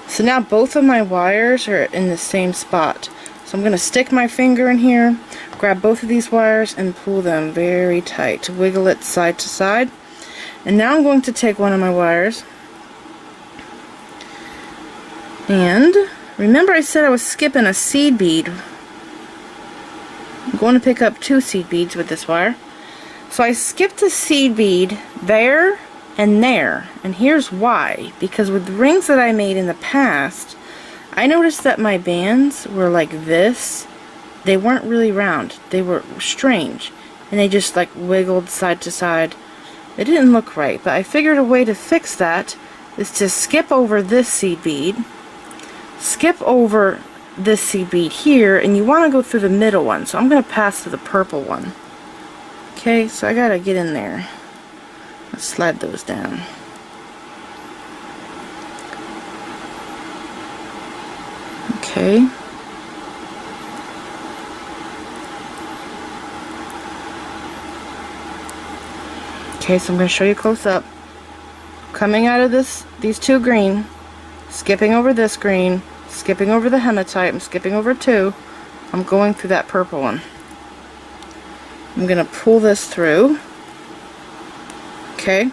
[SPEAKER 1] So now both of my wires are in the same spot. So I'm going to stick my finger in here, grab both of these wires and pull them very tight. Wiggle it side to side. And now I'm going to take one of my wires. And remember I said I was skipping a seed bead. I'm going to pick up 2 seed beads with this wire. So I skipped a seed bead there and there. And here's why. Because with the rings that I made in the past, I noticed that my bands were like this. They weren't really round. They were strange. And they just like wiggled side to side. It didn't look right. But I figured a way to fix that is to skip over this seed bead. Skip over this seed bead here. And you want to go through the middle one. So I'm going to pass through the purple one. Okay, so I got to get in there. Let's slide those down. Okay. Okay, so I'm going to show you close up. Coming out of these two green, skipping over this green, skipping over the hematite, I'm skipping over two. I'm going through that purple one. I'm going to pull this through. Okay.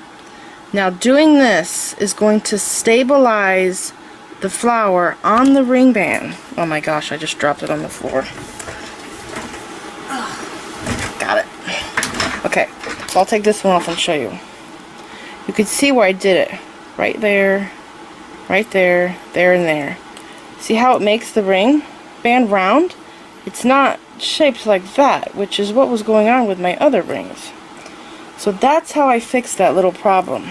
[SPEAKER 1] Now doing this is going to stabilize the flower on the ring band. Oh my gosh, I just dropped it on the floor. Got it. Okay, so I'll take this one off and show you. You can see where I did it. Right there, there, and there. See how it makes the ring band round? It's not shaped like that, which is what was going on with my other rings. So that's how I fixed that little problem.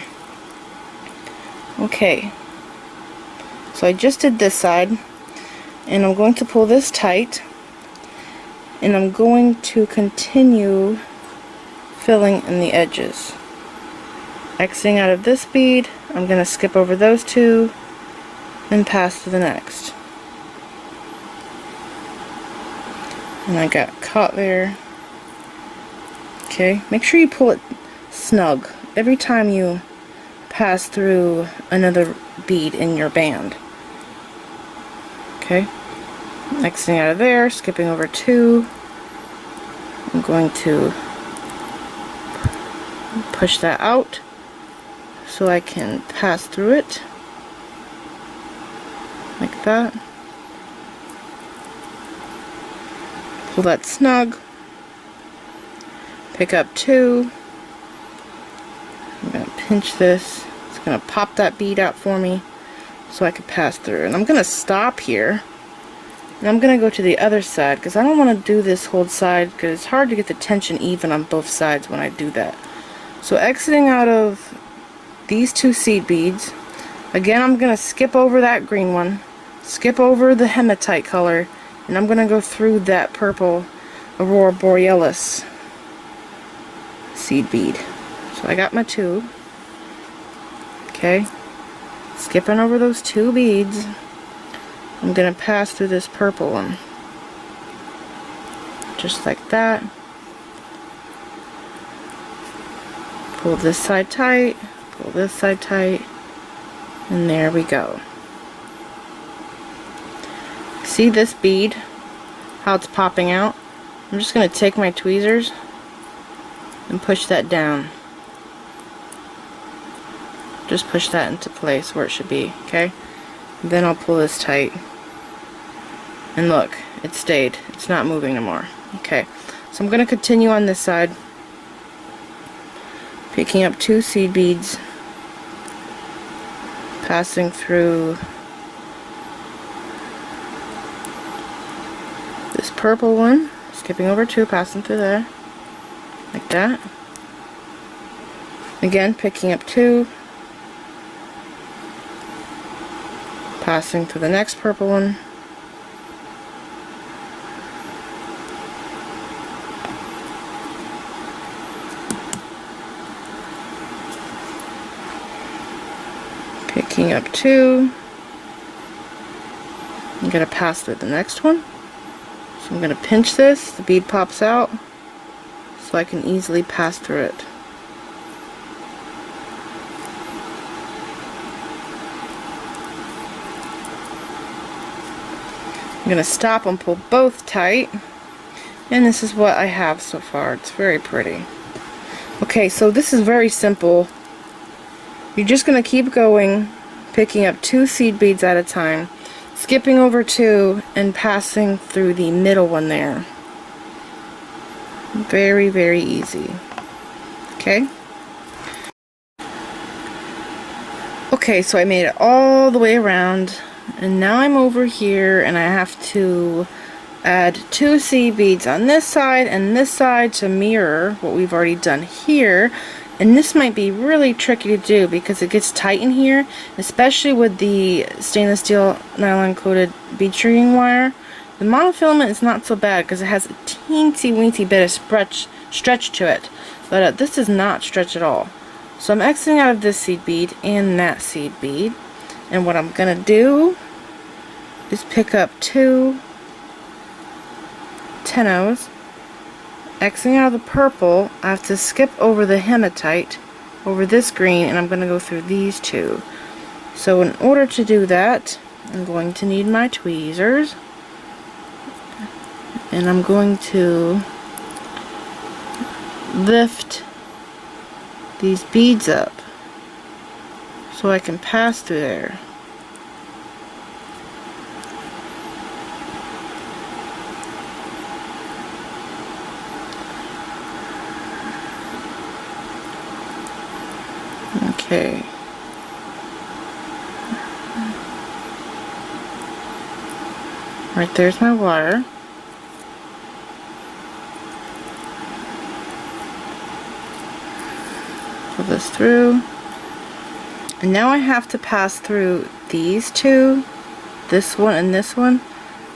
[SPEAKER 1] Okay. So I just did this side, and I'm going to pull this tight, and I'm going to continue filling in the edges. Exiting out of this bead, I'm going to skip over those two and pass to the next. And I got caught there. Okay, make sure you pull it snug every time you pass through another bead in your band. Okay, exiting out of there, skipping over two. I'm going to push that out so I can pass through it like that. Pull that snug. Pick up two. I'm going to pinch this. It's going to pop that bead out for me so I can pass through. And I'm going to stop here. And I'm going to go to the other side because I don't want to do this whole side because it's hard to get the tension even on both sides when I do that. So exiting out of these two seed beads, again I'm going to skip over that green one, skip over the hematite color, and I'm going to go through that purple Aurora Borealis seed bead. So I got my two. Okay, skipping over those two beads, I'm going to pass through this purple one. Just like that. Pull this side tight, pull this side tight, and there we go. See this bead? How it's popping out? I'm just going to take my tweezers and push that down. Just push that into place where it should be, okay? And then I'll pull this tight. And look, it stayed. It's not moving anymore. Okay, so I'm going to continue on this side. Picking up two seed beads. Passing through this purple one. Skipping over two, passing through there. Like that. Again, picking up two. Passing through the next purple one. Picking up two. I'm going to pass through the next one. So I'm going to pinch this, the bead pops out, so I can easily pass through it. I'm going to stop and pull both tight, and this is what I have so far. It's very pretty. Okay, so this is very simple. You're just going to keep going, picking up two seed beads at a time, skipping over two, and passing through the middle one there. Very, very easy. Okay? Okay, so I made it all the way around, and now I'm over here, and I have to add 2 seed beads on this side and this side to mirror what we've already done here. And this might be really tricky to do because it gets tight in here, especially with the stainless steel nylon coated bead stringing wire. The monofilament is not so bad because it has a teensy weensy bit of stretch to it, but this does not stretch at all. So I'm exiting out of this seed bead and that seed bead, and what I'm gonna do is pick up 2 tenos. Exiting out of the purple, I have to skip over the hematite, over this green, and I'm going to go through these 2. So in order to do that, I'm going to need my tweezers, and I'm going to lift these beads up so I can pass through there. Okay. Right there's my wire. Pull this through. And now I have to pass through these 2, this one and this one,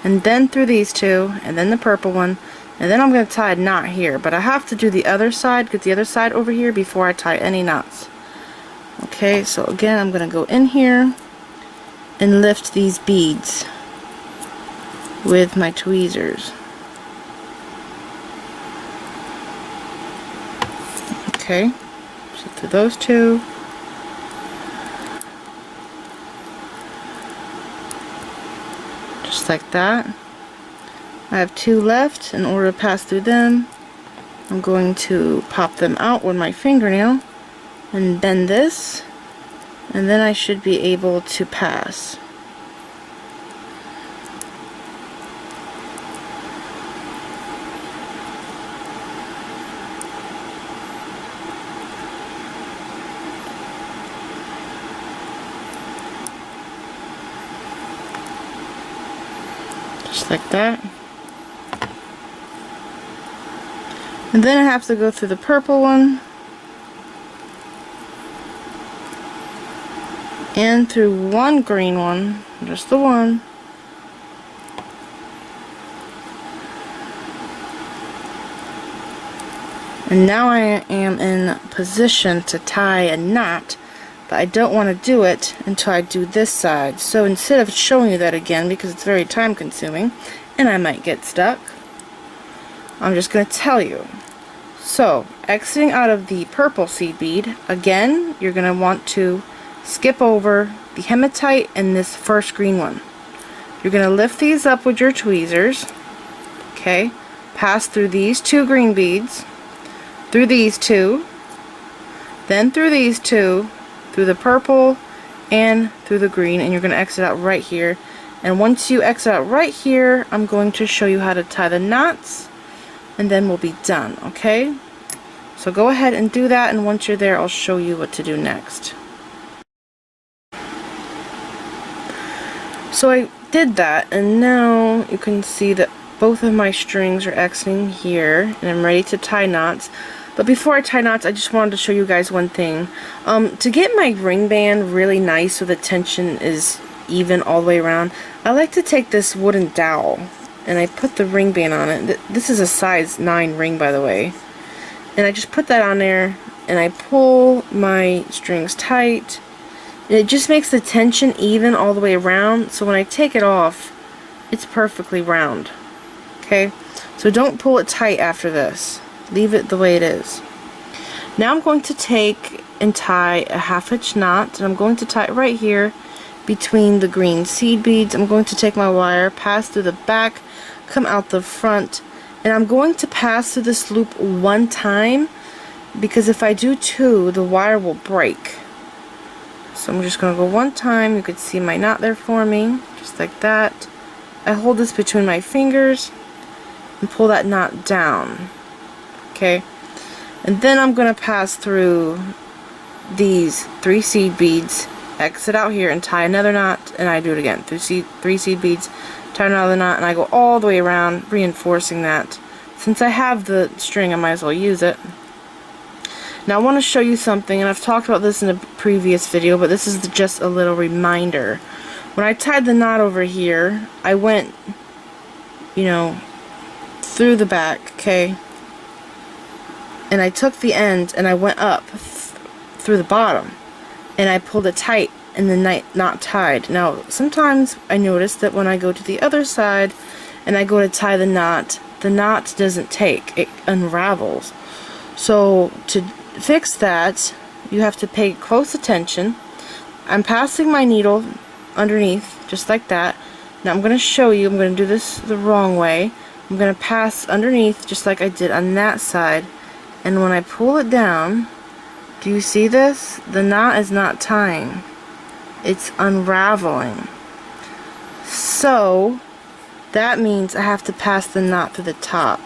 [SPEAKER 1] and then through these 2, and then the purple one, and then I'm going to tie a knot here. But I have to do the other side, get the other side over here before I tie any knots. Okay, so again, I'm going to go in here and lift these beads with my tweezers. Okay, so through those 2. Just like that. I have 2 left. In order to pass through them, I'm going to pop them out with my fingernail and bend this, and then I should be able to pass. Just like that. And then I have to go through the purple one and through one green one, just the one, and now I am in position to tie a knot, but I don't want to do it until I do this side. So instead of showing you that again, because it's very time consuming and I might get stuck, I'm just going to tell you. So exiting out of the purple seed bead, again you're going to want to skip over the hematite and this first green one. You're going to lift these up with your tweezers, okay, pass through these 2 green beads, through these 2, then through these 2, through the purple and through the green, and you're going to exit out right here. And once you exit out right here, I'm going to show you how to tie the knots, and then we'll be done, okay? So go ahead and do that, and once you're there, I'll show you what to do next. So I did that, and now you can see that both of my strings are exiting here, and I'm ready to tie knots. But before I tie knots, I just wanted to show you guys one thing. To get my ring band really nice so the tension is even all the way around, I like to take this wooden dowel and I put the ring band on it. This is a size 9 ring, by the way. And I just put that on there and I pull my strings tight. And it just makes the tension even all the way around, so when I take it off, it's perfectly round. Okay? So don't pull it tight after this. Leave it the way it is. Now I'm going to take and tie a 1/2 inch knot, and I'm going to tie it right here between the green seed beads. I'm going to take my wire, pass through the back, come out the front, and I'm going to pass through this loop 1 time, because if I do 2, the wire will break. So I'm just going to go 1 time. You could see my knot there forming, just like that. I hold this between my fingers and pull that knot down. Okay, and then I'm going to pass through these 3 seed beads exit out here and tie another knot, and I do it again. 3 seed beads, tie another knot, and I go all the way around, reinforcing that. Since I have the string, I might as well use it. Now I want to show you something, and I've talked about this in a previous video, but this is just a little reminder. When I tied the knot over here, I went, you know, through the back, okay? And I took the end and I went up through the bottom, and I pulled it tight and the knot tied. Now sometimes I notice that when I go to the other side and I go to tie the knot doesn't take, it unravels. So to fix that, you have to pay close attention. I'm passing my needle underneath just like that. Now I'm going to show you, I'm going to do this the wrong way. I'm going to pass underneath just like I did on that side, and when I pull it down, do you see this? The knot is not tying. It's unraveling. So that means I have to pass the knot through the top.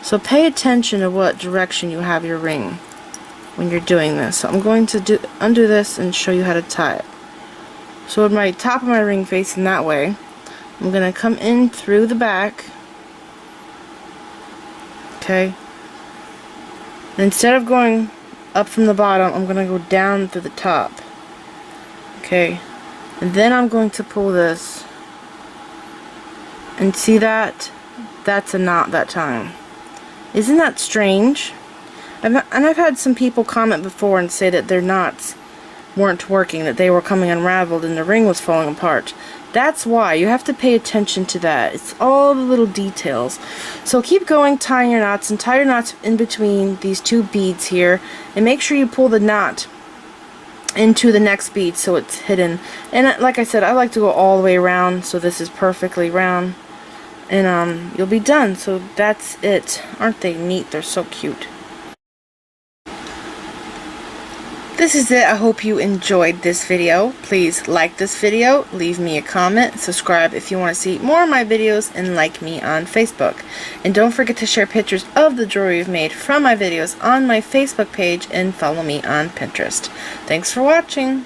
[SPEAKER 1] So pay attention to what direction you have your ring when you're doing this. So I'm going to undo this and show you how to tie it. So with my top of my ring facing that way, I'm going to come in through the back. Okay. And instead of going up from the bottom, I'm going to go down through the top. Okay. And then I'm going to pull this. And see that? That's a knot that time. Isn't that strange? And I've had some people comment before and say that their knots weren't working, that they were coming unraveled and the ring was falling apart. That's why. You have to pay attention to that. It's all the little details. So keep going, tying your knots, and tie your knots in between these two beads here, and make sure you pull the knot into the next bead so it's hidden. And like I said, I like to go all the way around, so this is perfectly round. And you'll be done. So that's it. Aren't they neat? They're so cute. This is it. I hope you enjoyed this video. Please like this video, leave me a comment, subscribe if you want to see more of my videos, and like me on Facebook. And don't forget to share pictures of the jewelry you've made from my videos on my Facebook page, and follow me on Pinterest. Thanks for watching.